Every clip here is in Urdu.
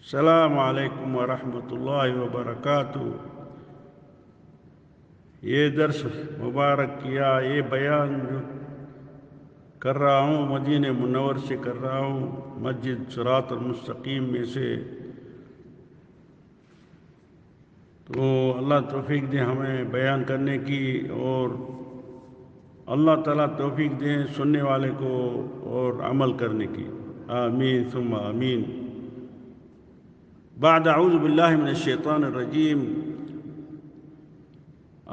السلام علیکم ورحمۃ اللہ وبرکاتہ۔ یہ درس مبارک کیا، یہ بیان جو کر رہا ہوں مدینہ منور سے کر رہا ہوں، مسجد صراط المستقیم میں سے۔ تو اللہ توفیق دے ہمیں بیان کرنے کی، اور اللہ تعالیٰ توفیق دیں سننے والے کو اور عمل کرنے کی، آمین ثم آمین۔ بعد اعوذ باللہ من الشیطان الرجیم،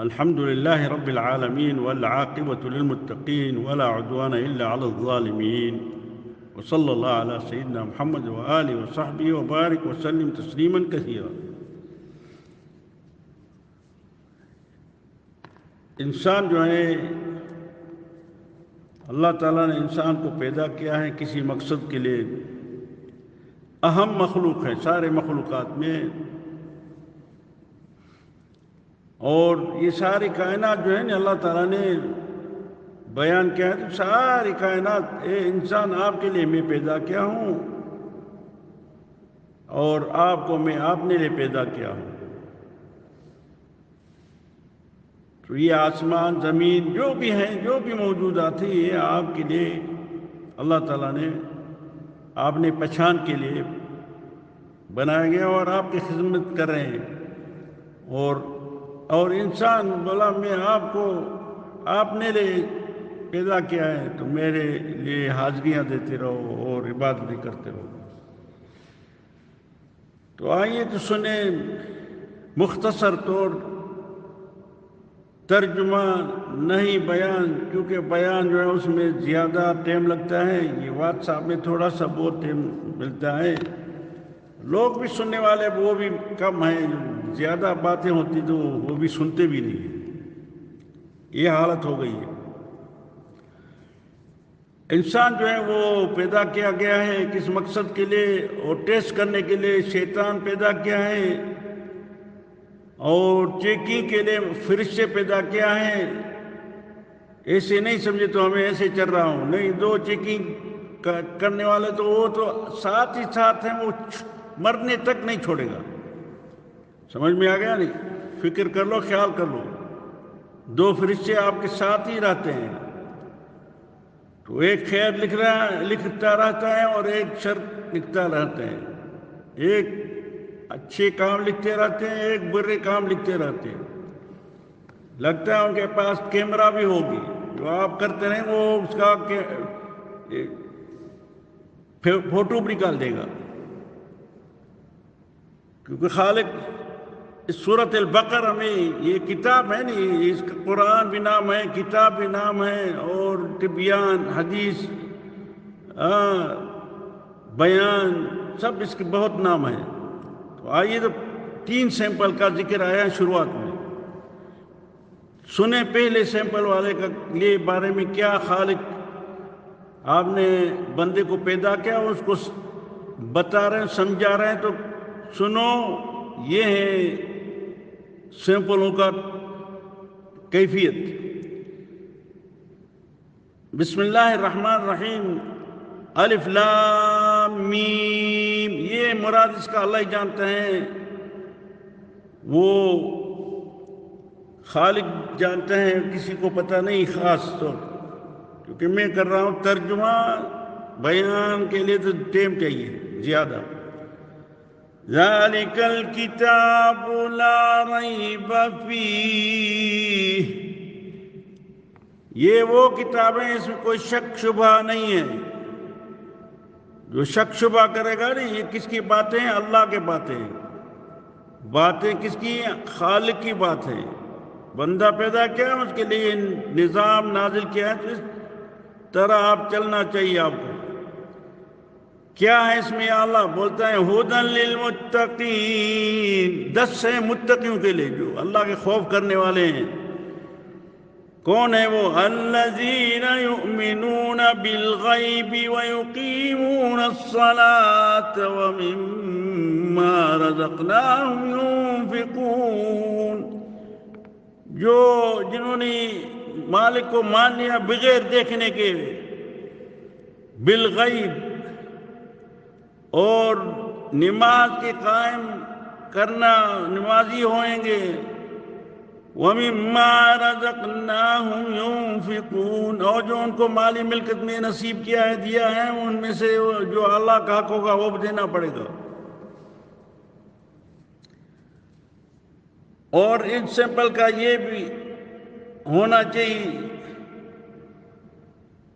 الحمد للہ رب العالمین والعاقبۃ للمتقین ولا عدوان الا علی الظالمین، وصلی اللہ علی سیدنا محمد وآلہ وصحبہ وبارک وسلم تسلیما کثیرا۔ انسان جو ہے، اللہ تعالیٰ نے انسان کو پیدا کیا ہے کسی مقصد کے لیے، اہم مخلوق ہے سارے مخلوقات میں، اور یہ ساری کائنات جو ہے نا اللہ تعالیٰ نے بیان کیا ہے، تو ساری کائنات، اے انسان آپ کے لیے میں پیدا کیا ہوں، اور آپ کو میں اپنے لیے پیدا کیا ہوں۔ تو یہ آسمان زمین جو بھی ہیں، جو بھی موجودات ہیں، یہ آپ کے لیے اللہ تعالیٰ نے آپ نے پہچان کے لیے بنایا گیا، اور آپ کی خدمت کر رہے ہیں۔ اور انسان بولا میں آپ کو آپ نے لیے پیدا کیا ہے، تو میرے لیے حاضریاں دیتے رہو اور عبادت کرتے رہو۔ تو آئیے تو سنیں مختصر طور، ترجمہ نہیں بیان، کیونکہ بیان جو ہے اس میں زیادہ ٹائم لگتا ہے، یہ واٹس ایپ میں تھوڑا سا بہت ٹائم ملتا ہے، لوگ بھی سننے والے وہ بھی کم ہیں، زیادہ باتیں ہوتی تو وہ بھی سنتے بھی نہیں ہیں، یہ حالت ہو گئی ہے۔ انسان جو ہے وہ پیدا کیا گیا ہے کس مقصد کے لیے، اور ٹیسٹ کرنے کے لیے شیطان پیدا کیا ہے، اور چیکنگ کے لیے فرشتے پیدا کیا ہے۔ ایسے نہیں سمجھے تو ہمیں ایسے چل رہا ہوں، نہیں، دو چیکنگ کرنے والے تو وہ تو ساتھ ہی ساتھ ہیں، وہ مرنے تک نہیں چھوڑے گا۔ سمجھ میں آ گیا نہیں؟ فکر کر لو، خیال کر لو، دو فرشتے آپ کے ساتھ ہی رہتے ہیں، تو ایک خیر لکھتا رہتا ہے اور ایک شر لکھتا رہتا ہے، ایک اچھے کام لکھتے رہتے ہیں، ایک برے کام لکھتے رہتے ہیں۔ لگتا ہے ان کے پاس کیمرہ بھی ہوگی، جو آپ کرتے رہیں وہ اس کا فوٹو بھی نکال دے گا، کیونکہ خالق اس سورۃ البقرہ میں یہ کتاب ہے نہیں، اس کا قرآن بھی نام ہے، کتاب بھی نام ہے، اور طبیان، حدیث، بیان، سب اس کے بہت نام ہیں۔ تو آئیے تو 3 سیمپل کا ذکر آیا شروعات میں، سنیں پہلے سیمپل والے کا لیے بارے میں کیا خالق آپ نے بندے کو پیدا کیا، اس کو بتا رہے ہیں، سمجھا رہے ہیں، تو سنو، یہ ہے سیمپلوں کا کیفیت۔ بسم اللہ الرحمن الرحیم، الف لام میم، یہ مراد اس کا اللہ ہی جانتے ہیں، وہ خالق جانتے ہیں، کسی کو پتہ نہیں خاص طور، کیونکہ میں کر رہا ہوں ترجمہ، بیان کے لیے تو ٹائم چاہیے زیادہ۔ ذالک الکتاب لا ریب فیہ، یہ وہ کتابیں اس میں کوئی شک شبہ نہیں ہے۔ جو شک شبہ کرے گا نہیں، یہ کس کی باتیں ہیں؟ اللہ کے باتیں ہیں۔ باتیں کس کی ہیں؟ خالق کی بات ہے۔ بندہ پیدا کیا، اس کے لیے نظام نازل کیا ہے، تو اس طرح آپ چلنا چاہیے آپ کو۔ کیا ہے اس میں؟ اللہ بولتا ہے ھدی للمتقین، 10 ہے متقیوں کے لیے، جو اللہ کے خوف کرنے والے ہیں۔ کون ہے وہ؟ الذین یؤمنون بالغیب ویقیمون الصلاۃ ومما رزقناہم ینفقون، جنہوں نے مالک کو مان لیا بغیر دیکھنے کے، بالغیب، اور نماز کے قائم کرنا نمازی ہوئیں گے. وَمِمَّا رَزَقْنَاهُمْ يُنْفِقُونَ اور جو ان کو مالی ملکت میں نصیب کیا ہے دیا ہے ان میں سے جو اللہ کا حق ہوگا وہ بھی دینا پڑے گا. اور ان سمپل کا یہ بھی ہونا چاہیے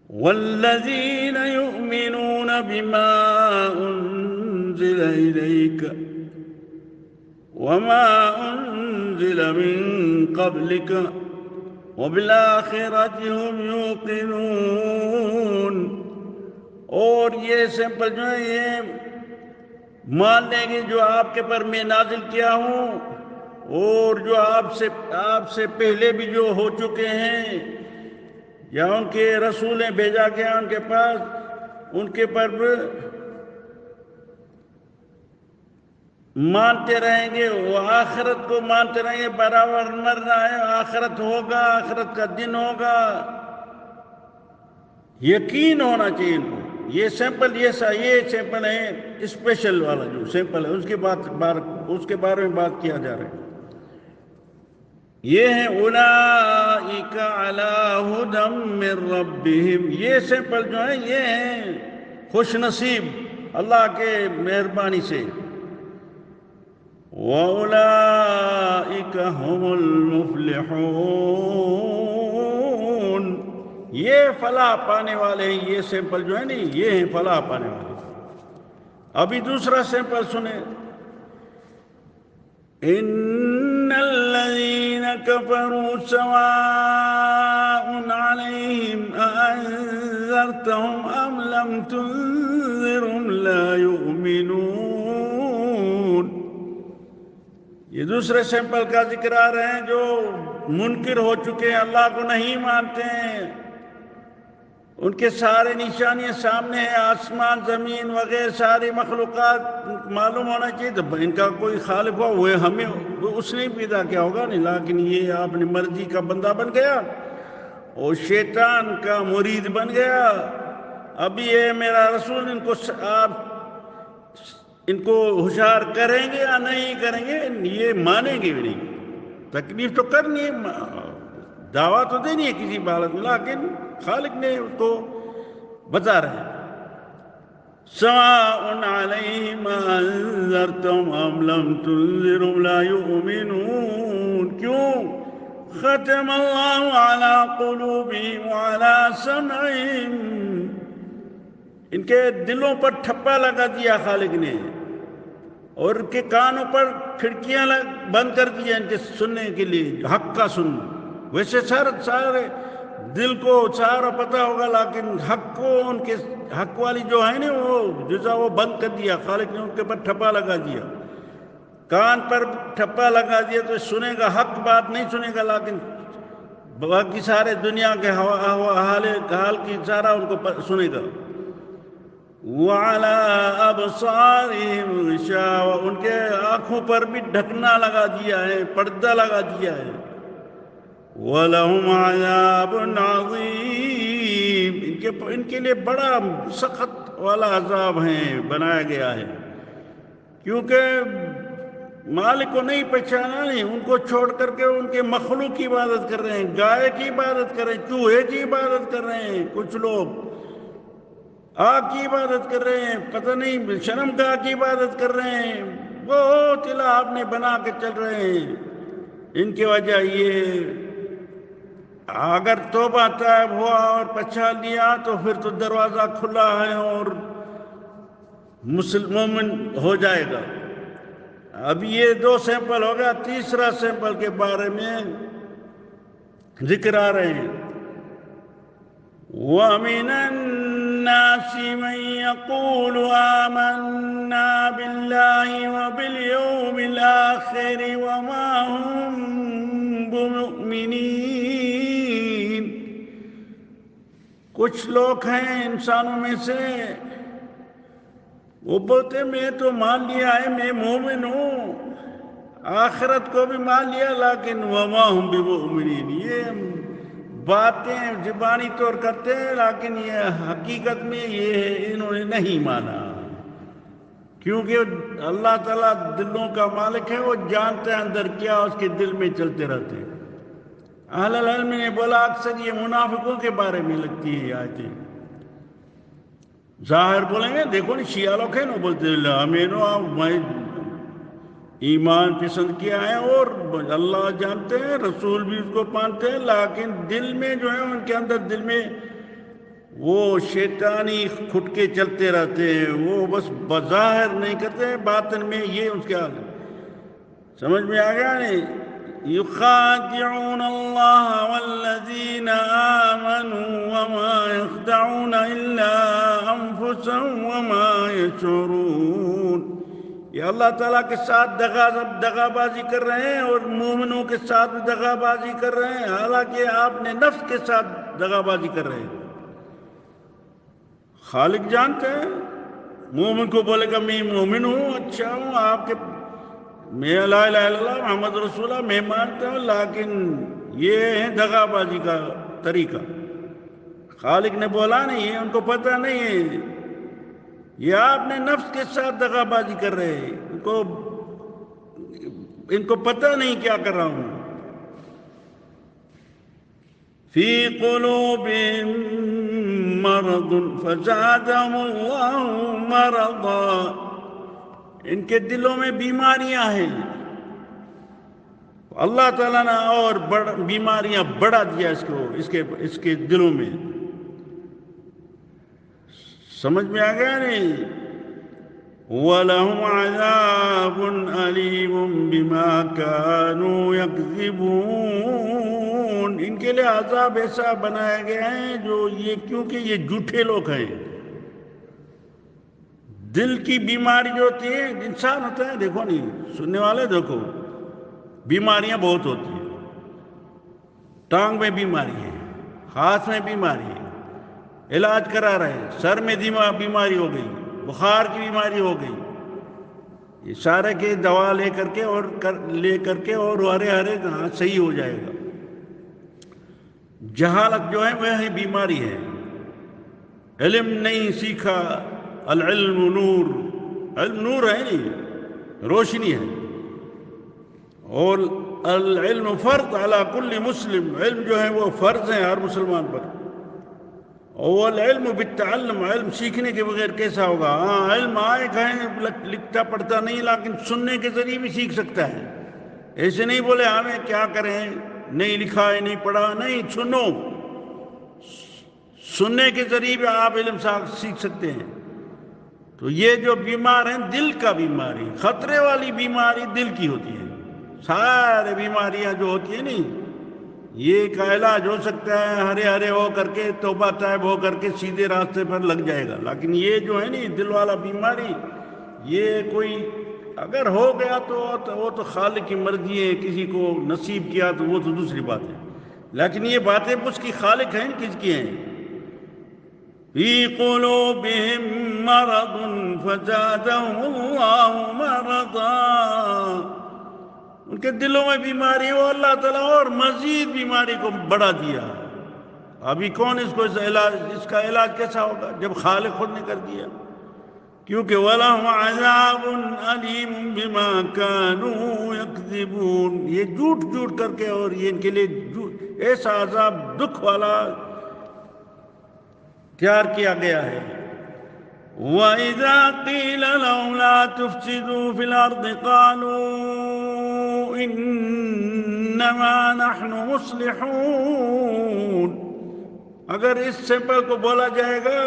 وَالَّذِينَ يُؤْمِنُونَ بِمَا أُنزِلَ إِلَيْكَ وَمَا أُنزِلَ مِن قَبْلِكَ وَبِالْآخِرَةِ هُمْ يُوقِنُونَ. اور یہ سمپل جو ہے یہ مان لیں گے جو آپ کے پر میں نازل کیا ہوں اور جو آپ سے پہلے بھی جو ہو چکے ہیں یا ان کے رسولیں بھیجا گیا ان کے پاس ان کے پر مانتے رہیں گے. وہ آخرت کو مانتے رہیں گے. برابر مرنا ہے آخرت ہوگا آخرت کا دن ہوگا یقین ہونا چاہیے ان کو. یہ سیمپل یہ سیمپل ہے اسپیشل والا جو سیمپل ہے اس کے بارے میں بات کیا جا رہا ہے. یہ ہے اولئک علی ھدی من ربہم. یہ سیمپل جو ہے یہ ہیں خوش نصیب اللہ کے مہربانی سے. وَأُولَئِكَ هُمُ الْمُفْلِحُونَ. یہ فلاح پانے والے ہیں. یہ سیمپل جو ہے نا یہ ہیں فلاح پانے والے. ابھی دوسرا سیمپل سنیں. إِنَّ الَّذِينَ كَفَرُوا سَوَاءٌ عَلَيْهِمْ أَأَنذَرْتَهُمْ أَمْ لَمْ تُنذِرْهُمْ لَا يُؤْمِنُونَ. یہ دوسرے سیمپل کا ذکر آ رہے ہیں جو منکر ہو چکے ہیں اللہ کو نہیں مانتے ہیں. ان کے سارے نشانیاں سامنے ہیں آسمان زمین وغیرہ ساری مخلوقات معلوم ہونا چاہیے. تو ان کا کوئی خالق ہوا وہ ہمیں اس نے پیدا کیا ہوگا نہیں لیکن یہ اپنی مرضی کا بندہ بن گیا اور شیطان کا مرید بن گیا. ابھی یہ میرا رسول آپ ان کو ہوشیار کریں گے یا نہیں کریں گے یہ مانیں گے بھی نہیں. تکلیف تو کرنی ہے دعویٰ تو دینی ہے کسی حالت میں لیکن خالق نے اس کو بتا رہے ہیں. سواء علیہم انذرتم ام لم تنذرهم لا یؤمنون. کیوں؟ ختم اللہ علی قلوبہم وعلی سمعہم. ان کے دلوں پر ٹھپا لگا دیا خالق نے اور ان کے کانوں پر کھڑکیاں بند کر دیا ان کے سننے کے لیے حق کا سننا. ویسے سارے دل کو سارا پتہ ہوگا لیکن حق کو ان کے حق والی جو ہے نا وہ جزا وہ بند کر دیا خالق نے. ان کے پر ٹھپا لگا دیا کان پر ٹھپا لگا دیا تو سنے گا حق بات نہیں سنے گا لیکن باقی سارے دنیا کے حال کی سارا ان کو سنے گا. وَعَلَىٰ أَبْصَارِهِمْ غِشَاوَةٌ. ان کے آنکھوں پر بھی ڈھکنا لگا دیا ہے پردہ لگا دیا ہے. وَلَهُمْ عَذَابٌ عَظِيمٌ. ان کے لیے بڑا سخت والا عذاب ہے بنایا گیا ہے کیونکہ مالک کو نہیں پہچانا نہیں. ان کو چھوڑ کر کے ان کے مخلوق کی عبادت کر رہے ہیں گائے کی عبادت کر رہے ہیں چوہے کی عبادت کر رہے ہیں. کچھ لوگ آگ کی عبادت کر رہے ہیں پتہ نہیں شرم گاہ کی عبادت کر رہے ہیں. بہت الہ اپنے بنا کے چل رہے ہیں. ان کی وجہ یہ اگر توبہ طائب ہوا اور پچھا لیا تو پھر تو دروازہ کھلا ہے اور مومن ہو جائے گا. اب یہ دو سیمپل ہو گیا. تیسرا سیمپل کے بارے میں ذکر آ رہے ہیں. وَمِنَ النَّاسِ مَن يَقُولُ آمَنَّا بِاللَّهِ وَبِالْيَوْمِ الْآخِرِ وَمَا هُمْ بِمُؤْمِنِينَ. کچھ لوگ ہیں انسانوں میں سے وہ بولتے میں تو مان لیا ہے میں مومن ہوں آخرت کو بھی مان لیا لیکن وما ہم بمؤمنین. یہ باتیں زبانی طور کرتے ہیں لیکن یہ حقیقت میں یہ انہوں نے نہیں مانا. کیونکہ اللہ تعالیٰ دلوں کا مالک ہے، وہ جانتے ہیں اندر کیا اس کے دل میں چلتے رہتے ہیں۔ اہل العلم نے بولا اکثر یہ منافقوں کے بارے میں لگتی ہے یہ آیتیں۔ ظاہر بولیں گے دیکھو نہیں شیعہ لوگ ہیں نا بولتے ہمیں ایمان پسند کیا ہے اور اللہ جانتے ہیں، رسول بھی اس کو مانتے ہیں، لیکن دل میں جو ہے ان کے اندر دل میں وہ شیطانی کھٹکے چلتے رہتے ہیں، وہ بس بظاہر نہیں کرتے، باطن میں یہ ان کے حال ہے۔ سمجھ میں آ گیا نہیں؟ یخادعون اللہ والذین آمنوا وما یخدعون الا انفسهم وما یشعرون۔ یہ اللہ تعالیٰ کے ساتھ دغا بازی کر رہے ہیں اور مومنوں کے ساتھ بھی دغا بازی کر رہے ہیں، حالانکہ آپ نے نفس کے ساتھ دغا بازی کر رہے ہیں۔ خالق جانتے ہیں، مومن کو بولے گا میں مومن ہوں، اچھا ہوں، آپ کے میں لا الہ الا اللہ محمد رسول اللہ میں مانتا ہوں، لیکن یہ ہے دغا بازی کا طریقہ۔ خالق نے بولا نہیں، ان کو پتہ نہیں ہے، یہ آپ نے نفس کے ساتھ دغا بازی کر رہے ہیں، ان کو پتہ نہیں کیا کر رہا ہوں۔ فی قلوبہم مرض فزادہم اللہ مرضا، ان کے دلوں میں بیماریاں ہیں، اللہ تعالیٰ نے اور بیماریاں بڑھا دیا اس کے دلوں میں۔ سمجھ میں آ گیا نہیں؟ وَلَهُمْ عَذَابٌ أَلِيمٌ بِمَا كَانُوا يَكْذِبُونَ، ان کے لیے عذاب ایسا بنایا گیا ہے کیونکہ یہ جھوٹے لوگ ہیں۔ دل کی بیماری جو ہوتی ہے، انسان ہوتا ہے، دیکھو نہیں سننے والے، دیکھو بیماریاں بہت ہوتی ہیں، ٹانگ میں بیماری ہے، ہاتھ میں بیماری ہے، علاج کرا رہے ہیں، سر میں بیماری ہو گئی، بخار کی بیماری ہو گئی، یہ سارے کے دوا لے کر کے اور ہرے کہاں صحیح ہو جائے گا۔ جہالت جو ہے وہ بیماری ہے، علم نہیں سیکھا، العلم نور، علم نور ہے نہیں، روشنی ہے، اور العلم فرض علی کل مسلم، علم جو ہے وہ فرض ہے ہر مسلمان پر۔ اور العلم بالتعلم، علم سیکھنے کے بغیر کیسا ہوگا؟ ہاں علم آئے کہیں لکھتا پڑھتا نہیں، لیکن سننے کے ذریعے بھی سیکھ سکتا ہے۔ ایسے نہیں بولے ہمیں کیا کریں، نہیں لکھا ہے نہیں پڑھا، نہیں، سنو، سننے کے ذریعے بھی آپ علم سیکھ سکتے ہیں۔ تو یہ جو بیمار ہیں دل کا بیماری، خطرے والی بیماری دل کی ہوتی ہے۔ سارے بیماریاں جو ہوتی ہیں نہیں، یہ کا علاج ہو سکتا ہے ہرے ہو کر کے، توبہ طائب ہو کر کے سیدھے راستے پر لگ جائے گا، لیکن یہ جو ہے نہیں دل والا بیماری، یہ کوئی اگر ہو گیا تو وہ تو خالق کی مرضی ہے، کسی کو نصیب کیا تو وہ تو دوسری بات ہے، لیکن یہ باتیں اس کی خالق ہیں، کس کی ہیں؟ فی قلوبہم مرض فزادہم اللہ مرضا، ان کے دلوں میں بیماری ہو، اللہ تعالیٰ اور مزید بیماری کو بڑھا دیا۔ ابھی کون اس کا علاج کیسا ہوگا جب خالق خود نے کر دیا؟ کیونکہ وَلَهُمْ عَذَابٌ أَلِيمٌ بِمَا كَانُوا يَكْذِبُونَ، یہ جھوٹ کر کے، اور یہ ان کے لیے ایسا عذاب دکھ والا تیار کیا گیا ہے۔ وَإِذَا قِيلَ لَهُمْ لَا تُفْسِدُوا فِي الْأَرْضِ قَالُوا إِنَّمَا نَحْنُ مُصْلِحُونَ، اگر اس سمپل کو بولا جائے گا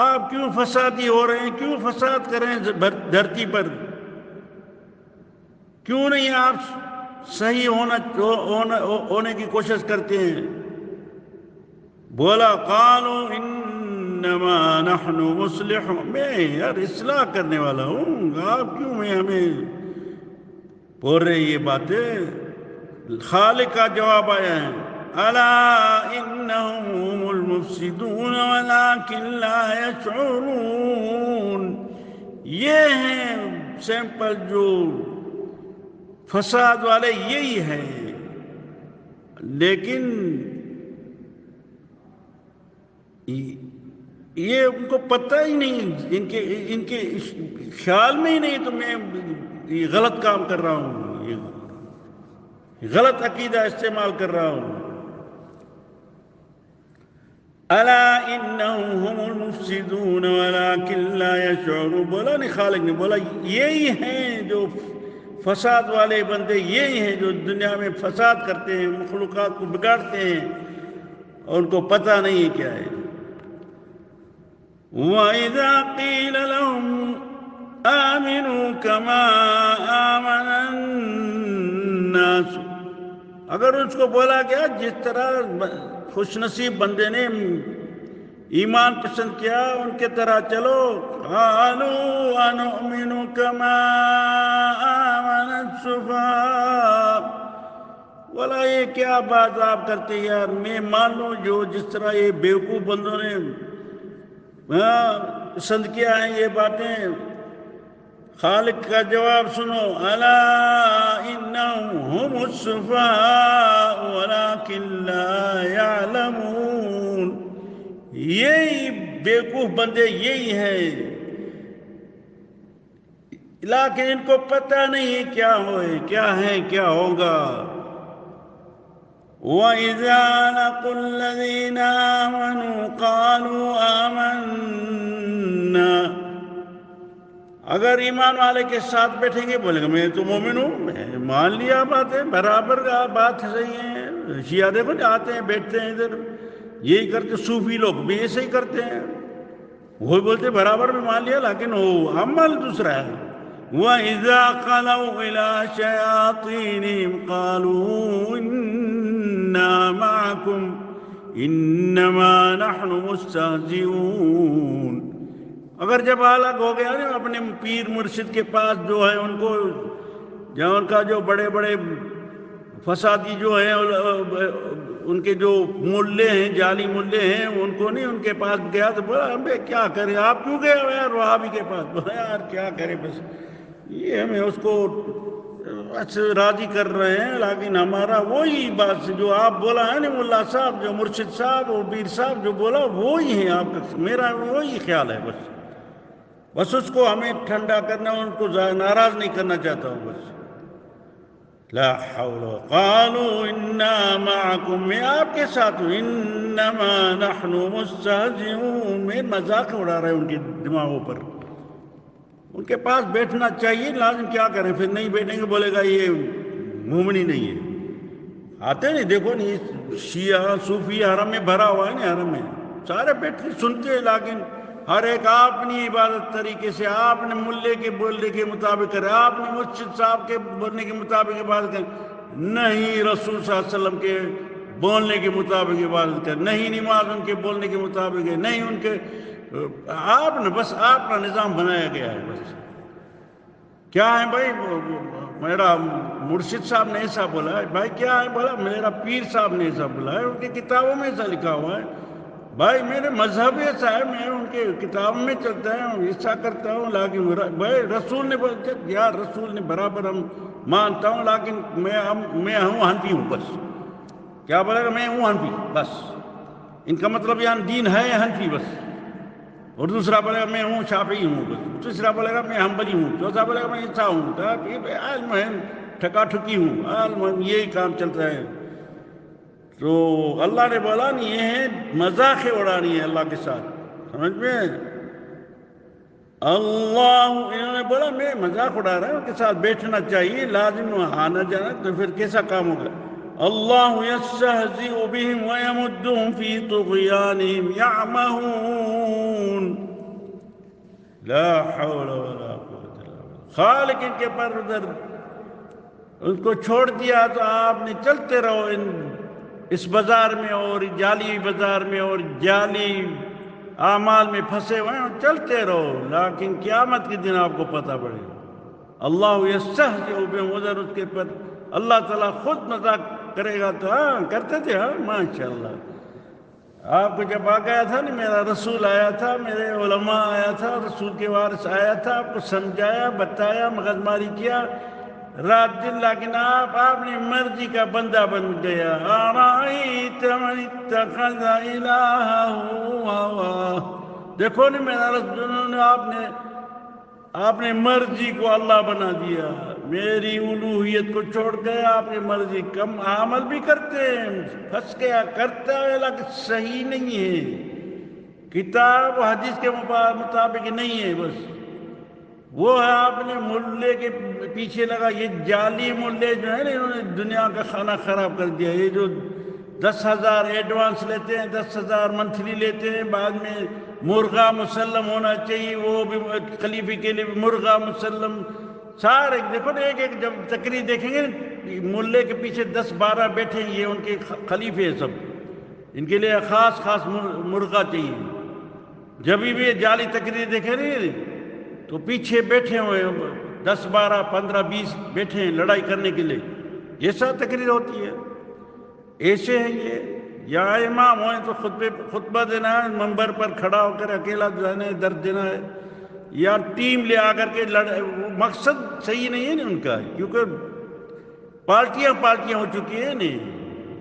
آپ کیوں فسادی ہو رہے ہیں، کیوں فساد کر رہے ہیں دھرتی پر، کیوں نہیں آپ صحیح ہونے کی کوشش کرتے ہیں؟ بولا قالوا انما نحن مصلحون، میں یار اصلاح کرنے والا ہوں، آپ کیوں ہمیں بول رہے یہ باتیں؟ خالق کا جواب آیا ہے، الا انہم هم المفسدون ولكن لا يشعرون، یہ ہیں سیمپل جو فساد والے یہی ہیں، لیکن یہ ان کو پتہ ہی نہیں، ان کے خیال میں ہی نہیں تو میں یہ غلط کام کر رہا ہوں، یہ غلط عقیدہ استعمال کر رہا ہوں۔ الا انہم هم المفسدون ولکن لا یشعرون، بولا نہیں خالق نے، بولا یہی ہیں جو فساد والے بندے، یہی ہیں جو دنیا میں فساد کرتے ہیں، مخلوقات کو بگاڑتے ہیں اور ان کو پتہ نہیں کیا ہے۔ وَإِذَا قِيلَ لَهُمْ آمِنُوا كَمَا آمَنَ النَّاسُ، اگر اس کو بولا گیا جس طرح خوش نصیب بندے نے ایمان پسند کیا ان کے طرح چلو، قَالُوا أَنُؤْمِنُ كَمَا آمَنَ السُّفَهَاءُ، بولا یہ کیا بات آپ کرتے یار، میں مان لوں جو جس طرح یہ بیوقوف بندوں نے پسند کیا ہے یہ باتیں۔ خالق کا جواب سنو، الا انہم هم السفہاء ولکن لا یعلمون، یہی بیوقوف بندے یہی ہیں لیکن ان کو پتہ نہیں کیا ہوئے، کیا ہے کیا ہوگا۔ وَإِذَا لَقُوا الَّذِينَ آمَنُوا قَالُوا آمَنَّا، اگر ایمان والے کے ساتھ بیٹھیں گے بولیں گے میں تو مومن ہوں، میں مان لیا، باتیں برابر بات صحیح ہے۔ شیعہ دیکھو آتے ہیں بیٹھتے ہیں ادھر، یہی کرتے، صوفی لوگ بھی ایسے ہی کرتے ہیں، وہ بولتے برابر میں مان لیا لیکن وہ عمل دوسرا ہے۔ وَإِذَا خَلَوْا إِلَىٰ شَيَاطِينِهِمْ قَالُوا إِنَّا مَعَكُمْ إِنَّمَا نَحْنُ مُسْتَهْزِئُونَ، اگر جب الگ ہو گیا نا اپنے پیر مرشد کے پاس جو ہے ان کو، جہاں ان کا جو بڑے بڑے فسادی جو ہیں ان کے جو ملے ہیں، جعلی ملے ہیں، ان کو نہیں، ان کے پاس گیا تو بولا ہمیں کیا کریں، آپ کیوں گئے ہو یار وہابی کے پاس؟ بولا یار کیا کریں، بس یہ ہمیں اس کو راضی کر رہے ہیں لیکن ہمارا وہی بات جو آپ بولا ہے نا ملا صاحب، جو مرشد صاحب اور پیر صاحب جو بولا وہی ہے آپ کا، میرا وہی خیال ہے، بس اس کو ہمیں ٹھنڈا کرنا، ان کو ناراض نہیں کرنا چاہتا ہوں بس۔ لا حول، قالوا انا معکم، میں آپ کے ساتھ ہوں، انما نحن مستہزئون، میں مذاق اڑا رہے ہیں ان کے دماغوں پر۔ ان کے پاس بیٹھنا چاہیے لازم، کیا کریں پھر نہیں بیٹھیں گے بولے گا یہ مومنی نہیں ہے۔ آتے نہیں دیکھو نہیں، شیعہ صوفی حرم میں بھرا ہوا ہے نا، حرم میں سارے بیٹھے سنتے ہیں لیکن ہر ایک اپنی عبادت طریقے سے، آپ نے ملے کے بولنے کے مطابق کرے، آپ نے مسجد صاحب کے بولنے کے مطابق عبادت کرے، نہیں رسول صلی اللہ علیہ وسلم کے بولنے کے مطابق عبادت کرے، نہیں نماز ان کے بولنے کے مطابق ہے، نہیں ان کے، آپ نے بس آپ کا نظام بنایا گیا ہے بس۔ کیا ہے بھائی، میرا مرشد صاحب نے ایسا بولا ہے، بھائی کیا ہے بولا، میرا پیر صاحب نے ایسا بولا ہے، ان کی کتابوں میں ایسا لکھا ہوا ہے، بھائی میرے مذہب ایسا ہے، میں ان کے کتابوں میں چلتا ہوں، ایسا کرتا ہوں، لیکن بھائی رسول نے بولتے یار، رسول نے برابر ہم مانتا ہوں لیکن میں ہوں حنفی ہوں بس۔ کیا بولے گا، میں ہوں حنفی بس، ان کا مطلب یہاں دین ہے حنفی بس۔ اور دوسرا بولے گا میں ہوں شافعی ہوں بس، تیسرا بولے گا میں حنبلی ہوں، چوتھا بولے گا میں ایسا ہوں، میں ٹھکا ٹھکی ہوں، یہی کام چلتا ہے۔ تو اللہ نے بولا نہیں، یہ ہے مذاق اڑانی ہے اللہ کے ساتھ، سمجھ میں؟ اللہ انہوں نے بولا میں مذاق اڑا رہا ہوں، ان کے ساتھ بیٹھنا چاہیے لازم، آنا جانا، تو پھر کیسا کام ہوگا؟ اللہ یستہزئ بہم ویمدہم فی طغیانہم یعمہون، لا حول ولا قوة الا باللہ۔ خالق ان کے پر ادھر ان کو چھوڑ دیا تو آپ نے چلتے رہو اس بازار میں اور جعلی بازار میں اور جعلی اعمال میں پھنسے ہوئے ہیں، چلتے رہو لیکن قیامت کے دن آپ کو پتہ پڑے گا۔ اللہ یستہزئ بہم، ادھر اس کے پر اللہ تعالیٰ خود مذاق کرے گا، تو ہاں کرتے تھے، ہاں ماشاءاللہ۔ آپ کو جب آ گیا تھا نا، میرا رسول آیا تھا، میرے علماء آیا تھا، رسول کے وارث آیا تھا، آپ کو سمجھایا، بتایا، مغز ماری کیا رات دن، لیکن آپ نے مرضی کا بندہ بن گیا۔ ارأیت من اتخذ الہہ ہواہ، دیکھو نہیں میرا جنہوں نے آپ نے مرضی کو اللہ بنا دیا، میری الوہیت کو چھوڑ کے آپ نے مرضی کم عمل بھی کرتے ہیں، پھنس گیا کرتا ہے لیکن صحیح نہیں ہے، کتاب و حدیث کے مطابق نہیں ہے، بس وہ ہے آپ نے ملے کے پیچھے لگا، یہ جعلی ملے جو ہے نا انہوں نے دنیا کا کھانا خراب کر دیا، یہ جو 10,000 ایڈوانس لیتے ہیں، 10,000 منتھلی لیتے ہیں، بعد میں مرغا مسلم ہونا چاہیے، وہ بھی خلیفے کے لیے مرغا مسلم، سارے دیکھو نا ایک جب تقریر دیکھیں گے ملے کے پیچھے 10-12 بیٹھے ہیں، یہ ان کے خلیفے ہیں سب، ان کے لیے خاص مرغا چاہیے، جب بھی جعلی تقریر دیکھیں نا تو پیچھے بیٹھے ہوئے 10-12-15-20 بیٹھے ہیں لڑائی کرنے کے لیے، یہ سب تقریر ہوتی ہے، ایسے ہیں یہ، یا امام ہوئے تو خطبہ دینا ہے، منبر پر کھڑا ہو کر اکیلا جانا ہے، درد دینا ہے، یا ٹیم لے آ کر کے مقصد صحیح نہیں ہے نا ان کا، کیونکہ پارٹیاں ہو چکی ہیں نا،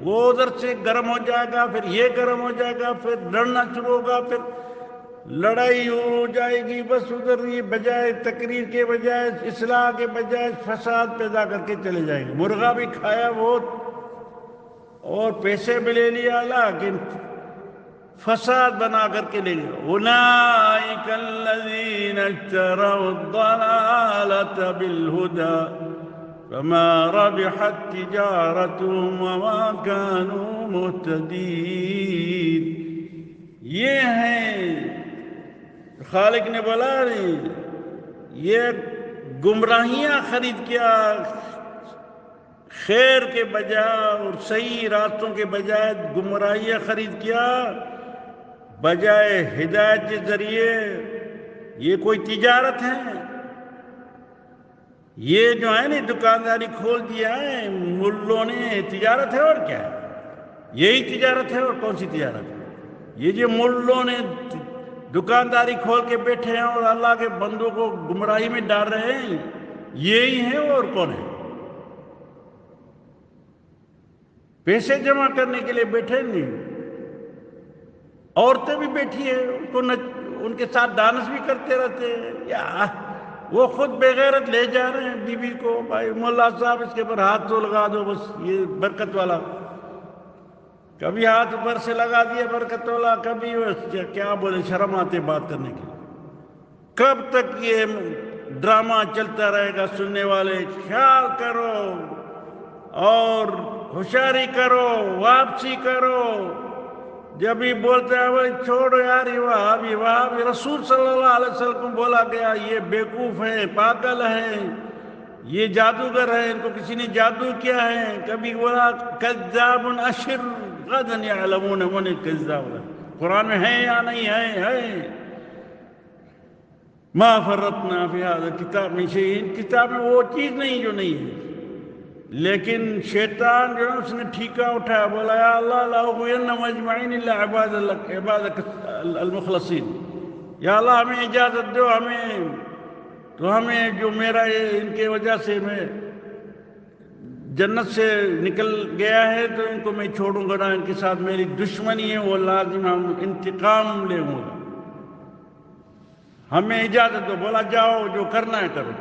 وہ ادھر سے گرم ہو جائے گا، پھر یہ گرم ہو جائے گا، پھر لڑنا شروع ہوگا، پھر لڑائی ہو جائے گی، بس ادھر یہ بجائے تقریر کے بجائے اصلاح کے بجائے فساد پیدا کر کے چلے جائیں گے، مرغا بھی کھایا بہت اور پیسے بھی لے لیا لیکن فساد بنا کر کے لے گیا، اولئک الذین اشتروا الضلالة بالہدى فما ربحت تجارتهم وما كانوا مہتدین، یہ ہیں خالق نے بولا یہ گمراہیاں خرید کیا خیر کے بجائے اور صحیح راستوں کے بجائے گمراہیاں خرید کیا بجائے ہدایت کے ذریعے، یہ کوئی تجارت ہے؟ یہ جو ہے نا دکانداری کھول دیا ہے ملوں نے، تجارت ہے اور کیا ہے؟ یہی تجارت ہے اور کون سی تجارت ہے؟ یہ جو ملوں نے دکانداری کھول کے بیٹھے ہیں اور اللہ کے بندوں کو گمراہی میں ڈال رہے ہیں، یہی ہیں اور کون ہے؟ پیسے جمع کرنے کے لیے بیٹھے نہیں، عورتیں بھی بیٹھی ہیں، ان کے ساتھ ڈانس بھی کرتے رہتے ہیں، یا وہ خود بغیرت لے جا رہے ہیں بیوی کو، بھائی مولا صاحب اس کے اوپر ہاتھ تو لگا دو، بس یہ برکت والا، کبھی ہاتھ اوپر سے لگا دیا برکت والا، کبھی کیا بولے شرم آتے بات کرنے کے لیے، کب تک یہ ڈرامہ چلتا رہے گا؟ سننے والے خیال کرو اور ہوشیاری کرو، واپسی کرو، جب ہی بولتے ہیں بھائی چھوڑو یار یہ وہابی، رسول صلی اللہ علیہ وسلم کو بولا گیا یہ بیوقوف ہیں، پاگل ہیں، یہ جادوگر ہیں، ان کو کسی نے جادو کیا ہے، کبھی بولا کذاب اشر غدا یعلمون من کذاب، قرآن میں ہے یا نہیں ہے؟ ما فرطنا فی هذا الکتاب من شیء، کتاب میں وہ چیز نہیں جو نہیں ہے، لیکن شیطان جو ہے اس نے ٹھیکہ اٹھایا، بولا یا اللہ لا اغوینہم اجمعین الا عبادک المخلصین، یا اللہ ہمیں اجازت دو، ہمیں جو میرا ان کے وجہ سے میں جنت سے نکل گیا ہے تو ان کو میں چھوڑوں گا نہ، ان کے ساتھ میری دشمنی ہے، وہ لازم ہم انتقام لیں گا، ہمیں اجازت دو، بولا جاؤ جو کرنا ہے کرو،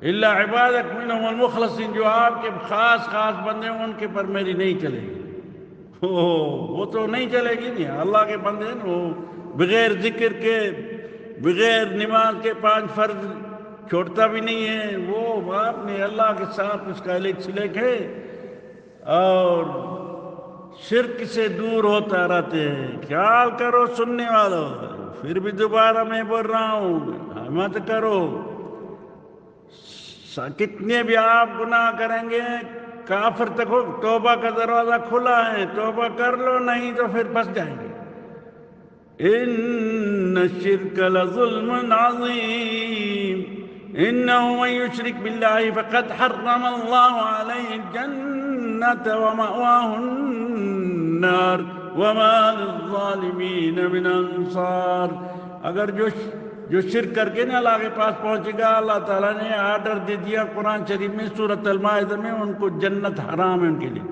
الا عبادک منہم المخلصین، جو آپ کے خاص بندے ہیں ان کے پر میری نہیں چلے گی، وہ تو نہیں چلے گی، نہیں اللہ کے بندے ہیں وہ بغیر ذکر کے بغیر نماز کے 5 فرض چھوڑتا بھی نہیں ہے، وہ آپ نے اللہ کے ساتھ اس کا سلیک ہے اور شرک سے دور ہوتا رہتے ہیں، خیال کرو سننے والوں، پھر بھی دوبارہ میں بول رہا ہوں مت کرو، کتنے بھی آپ گناہ کریں گے کافر تک ہو، توبہ کا دروازہ کھلا ہے، توبہ کر لو، نہیں تو پھر پھنس جائیں گے، ان الشرک لظلم عظیم، انه من يشرك بالله فقد حرم الله عليه الجنة ومأواه النار وما للظالمین من انصار، اگر جو شرک کر کے نا اللہ کے پاس پہنچے گا، اللہ تعالیٰ نے آرڈر دے دیا قرآن شریف میں سورۃ المائدہ میں، ان کو جنت حرام ہے ان کے لیے،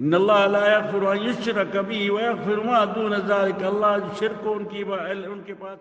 ان اللہ لا یغفر ان یشرک بہ ویغفر ما دون ذلک، اللہ شرک کو ان کے پاس